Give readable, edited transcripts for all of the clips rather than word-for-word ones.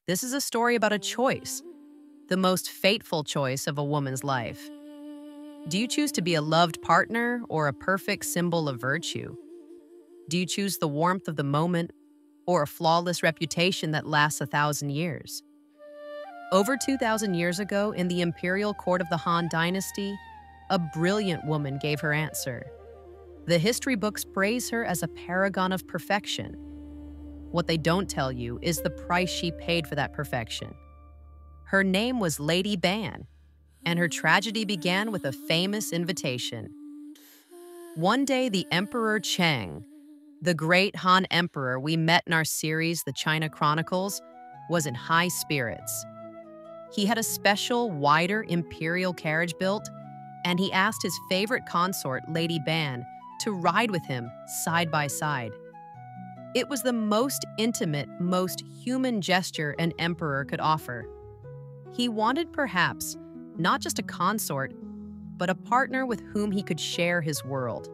This is a story about a choice, the most fateful choice of a woman's life. Do you choose to be a loved partner or a perfect symbol of virtue? Do you choose the warmth of the moment or a flawless reputation that lasts 1,000 years? Over 2,000 years ago, in the imperial court of the Han Dynasty, a brilliant woman gave her answer. The history books praise her as a paragon of perfection. What they don't tell you is the price she paid for that perfection. Her name was Lady Ban, and her tragedy began with a famous invitation. One day, the Emperor Cheng, the great Han Emperor we met in our series, The China Chronicles, was in high spirits. He had a special, wider imperial carriage built, and he asked his favorite consort, Lady Ban, to ride with him side by side. It was the most intimate, most human gesture an emperor could offer. He wanted perhaps not just a consort, but a partner with whom he could share his world.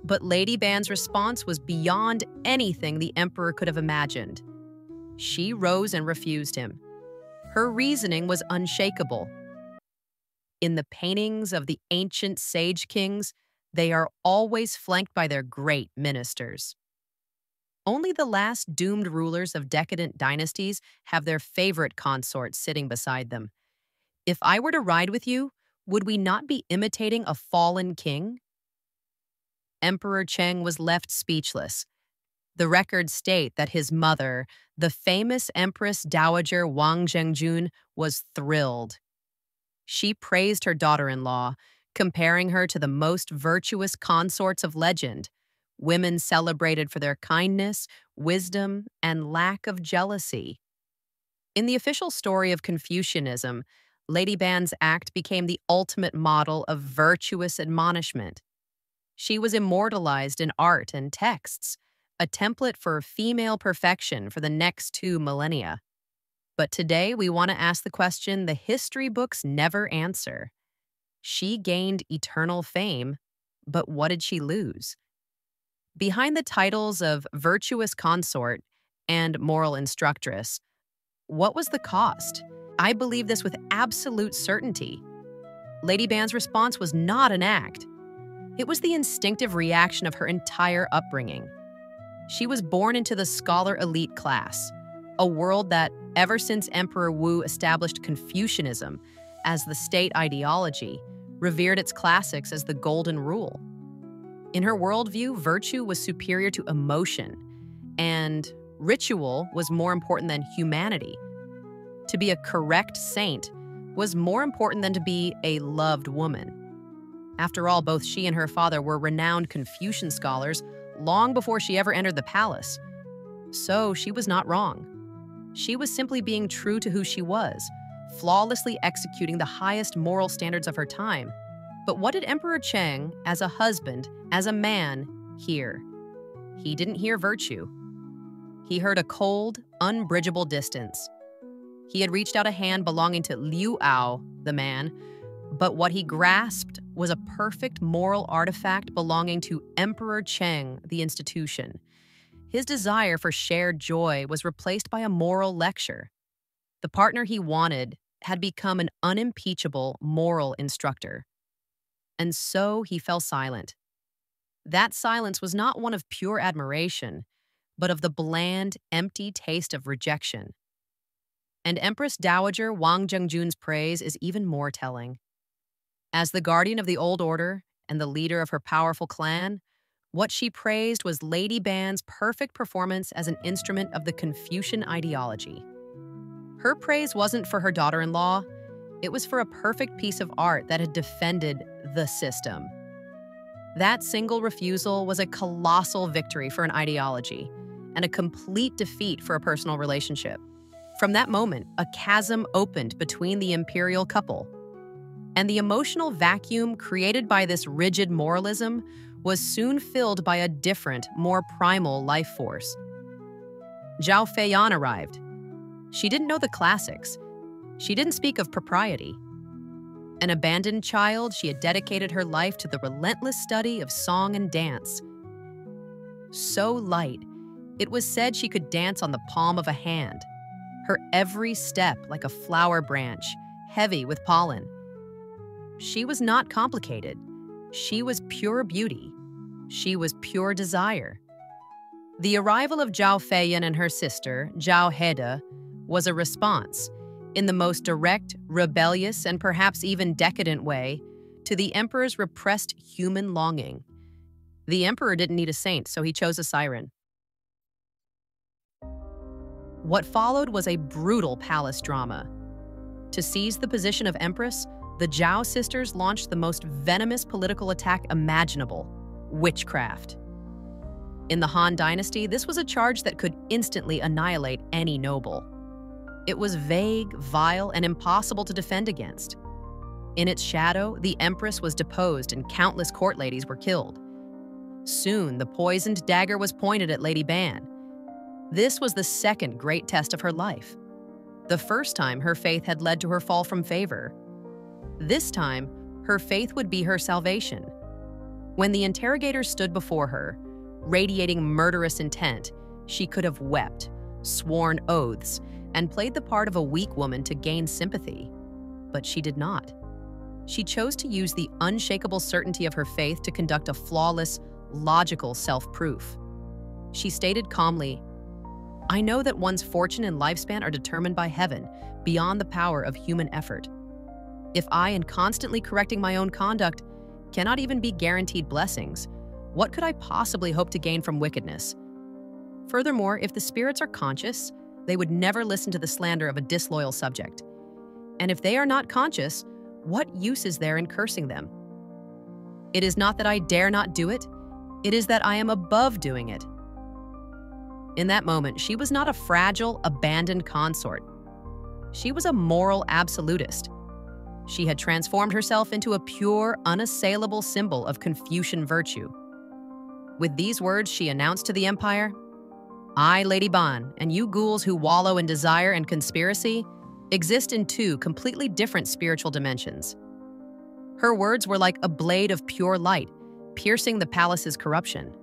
But Lady Ban's response was beyond anything the emperor could have imagined. She rose and refused him. Her reasoning was unshakable. In the paintings of the ancient sage kings, they are always flanked by their great ministers. Only the last doomed rulers of decadent dynasties have their favorite consort sitting beside them. If I were to ride with you, would we not be imitating a fallen king? Emperor Cheng was left speechless. The records state that his mother, the famous Empress Dowager Wang Zhengjun, was thrilled. She praised her daughter-in-law, comparing her to the most virtuous consorts of legend, women celebrated for their kindness, wisdom, and lack of jealousy. In the official story of Confucianism, Lady Ban's act became the ultimate model of virtuous admonishment. She was immortalized in art and texts, a template for female perfection for the next 2 millennia. But today, we want to ask the question the history books never answer. She gained eternal fame, but what did she lose? Behind the titles of virtuous consort and moral instructress, what was the cost? I believe this with absolute certainty. Lady Ban's response was not an act. It was the instinctive reaction of her entire upbringing. She was born into the scholar elite class, a world that, ever since Emperor Wu established Confucianism as the state ideology, revered its classics as the golden rule. In her worldview, virtue was superior to emotion, and ritual was more important than humanity. To be a correct saint was more important than to be a loved woman. After all, both she and her father were renowned Confucian scholars long before she ever entered the palace. So she was not wrong. She was simply being true to who she was, flawlessly executing the highest moral standards of her time. But what did Emperor Cheng, as a husband, as a man, hear? He didn't hear virtue. He heard a cold, unbridgeable distance. He had reached out a hand belonging to Liu Ao, the man, but what he grasped was a perfect moral artifact belonging to Emperor Cheng, the institution. His desire for shared joy was replaced by a moral lecture. The partner he wanted had become an unimpeachable moral instructor. And so he fell silent. That silence was not one of pure admiration, but of the bland, empty taste of rejection. And Empress Dowager Wang Zhengjun's praise is even more telling. As the guardian of the old order and the leader of her powerful clan, what she praised was Lady Ban's perfect performance as an instrument of the Confucian ideology. Her praise wasn't for her daughter-in-law, it was for a perfect piece of art that had defended the system. That single refusal was a colossal victory for an ideology and a complete defeat for a personal relationship. From that moment, a chasm opened between the imperial couple. And the emotional vacuum created by this rigid moralism was soon filled by a different, more primal life force. Zhao Feiyan arrived. She didn't know the classics. She didn't speak of propriety. An abandoned child, she had dedicated her life to the relentless study of song and dance. So light, it was said she could dance on the palm of a hand. her every step like a flower branch, heavy with pollen. She was not complicated. She was pure beauty. She was pure desire. The arrival of Zhao Feiyan and her sister, Zhao Hede, was a response, in the most direct, rebellious, and perhaps even decadent way, to the emperor's repressed human longing. The emperor didn't need a saint, so he chose a siren. What followed was a brutal palace drama. To seize the position of empress, the Zhao sisters launched the most venomous political attack imaginable: witchcraft. In the Han Dynasty, this was a charge that could instantly annihilate any noble. It was vague, vile, and impossible to defend against. In its shadow, the empress was deposed and countless court ladies were killed. Soon, the poisoned dagger was pointed at Lady Ban. This was the second great test of her life. The first time, her faith had led to her fall from favor. This time, her faith would be her salvation. When the interrogators stood before her, radiating murderous intent, she could have wept, sworn oaths, and played the part of a weak woman to gain sympathy. But she did not. She chose to use the unshakable certainty of her faith to conduct a flawless, logical self-proof. She stated calmly, "I know that one's fortune and lifespan are determined by heaven, beyond the power of human effort. If I, in constantly correcting my own conduct, cannot even be guaranteed blessings, what could I possibly hope to gain from wickedness? Furthermore, if the spirits are conscious, they would never listen to the slander of a disloyal subject. And if they are not conscious, what use is there in cursing them? It is not that I dare not do it, it is that I am above doing it." In that moment, she was not a fragile, abandoned consort. She was a moral absolutist. She had transformed herself into a pure, unassailable symbol of Confucian virtue. With these words, she announced to the empire, "I, Lady Ban, and you ghouls who wallow in desire and conspiracy, exist in two completely different spiritual dimensions." Her words were like a blade of pure light, piercing the palace's corruption.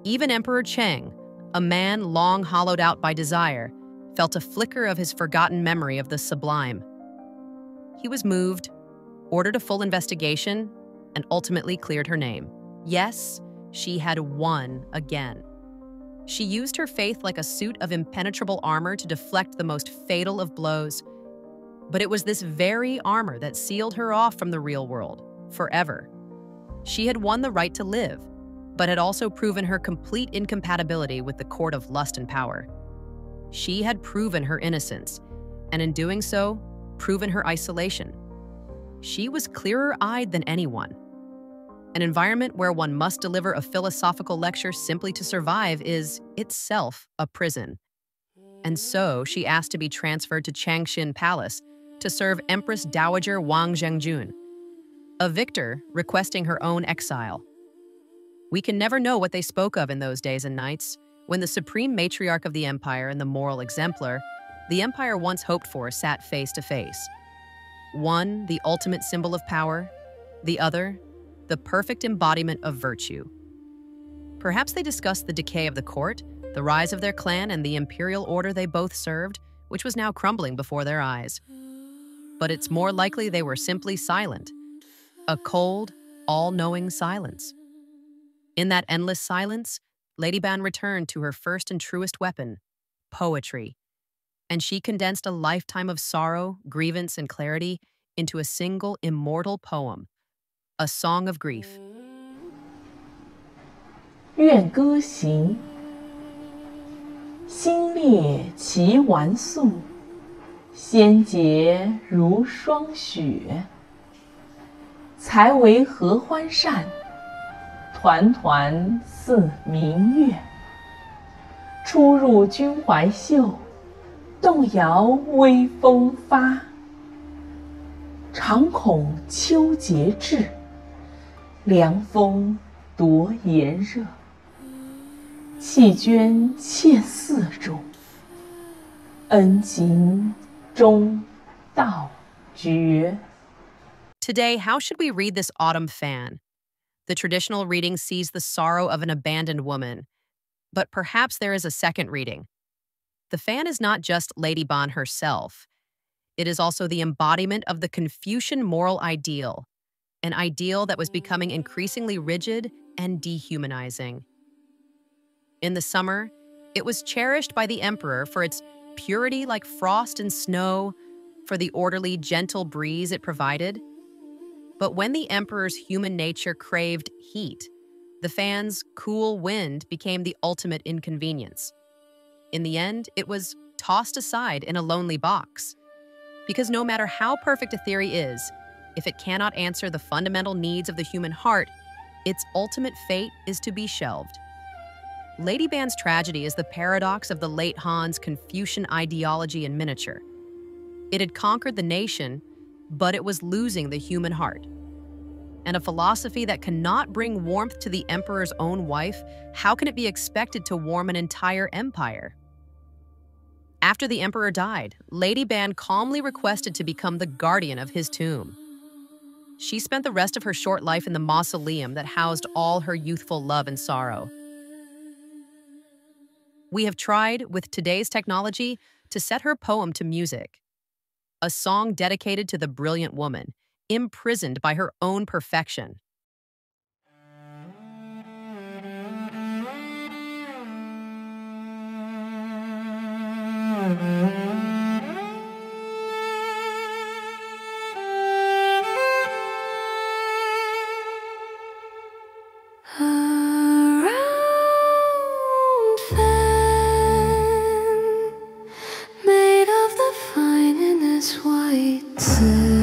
Even Emperor Cheng, a man long hollowed out by desire, felt a flicker of his forgotten memory of the sublime. He was moved, ordered a full investigation, and ultimately cleared her name. Yes, she had won again. She used her faith like a suit of impenetrable armor to deflect the most fatal of blows. But it was this very armor that sealed her off from the real world, forever. She had won the right to live, but had also proven her complete incompatibility with the court of lust and power. She had proven her innocence, and in doing so, proven her isolation. She was clearer-eyed than anyone. An environment where one must deliver a philosophical lecture simply to survive is, itself, a prison. And so, she asked to be transferred to Changxin Palace to serve Empress Dowager Wang Zhengjun, a victor requesting her own exile. We can never know what they spoke of in those days and nights, when the supreme matriarch of the empire and the moral exemplar the empire once hoped for sat face to face. One, the ultimate symbol of power; the other, the perfect embodiment of virtue. Perhaps they discussed the decay of the court, the rise of their clan, and the imperial order they both served, which was now crumbling before their eyes. But it's more likely they were simply silent. A cold, all-knowing silence. In that endless silence, Lady Ban returned to her first and truest weapon, poetry. And she condensed a lifetime of sorrow, grievance, and clarity into a single immortal poem, a song of grief. 愿歌行，心烈其完素，仙洁如霜雪。才为合欢扇，团团似明月。出入君怀袖，动摇微风发。常恐秋节至，凉风夺炎热。弃捐妾寺中，恩情终道绝。 Today, how should we read this autumn fan? The traditional reading sees the sorrow of an abandoned woman, but perhaps there is a second reading. The fan is not just Lady Ban herself. It is also the embodiment of the Confucian moral ideal, an ideal that was becoming increasingly rigid and dehumanizing. In the summer, it was cherished by the emperor for its purity like frost and snow, for the orderly, gentle breeze it provided. But when the emperor's human nature craved heat, the fan's cool wind became the ultimate inconvenience. In the end, it was tossed aside in a lonely box. Because no matter how perfect a theory is, if it cannot answer the fundamental needs of the human heart, its ultimate fate is to be shelved. Lady Ban's tragedy is the paradox of the late Han's Confucian ideology in miniature. It had conquered the nation, but it was losing the human heart. And a philosophy that cannot bring warmth to the emperor's own wife, how can it be expected to warm an entire empire? After the emperor died, Lady Ban calmly requested to become the guardian of his tomb. She spent the rest of her short life in the mausoleum that housed all her youthful love and sorrow. We have tried, with today's technology, to set her poem to music. A song dedicated to the brilliant woman, imprisoned by her own perfection. White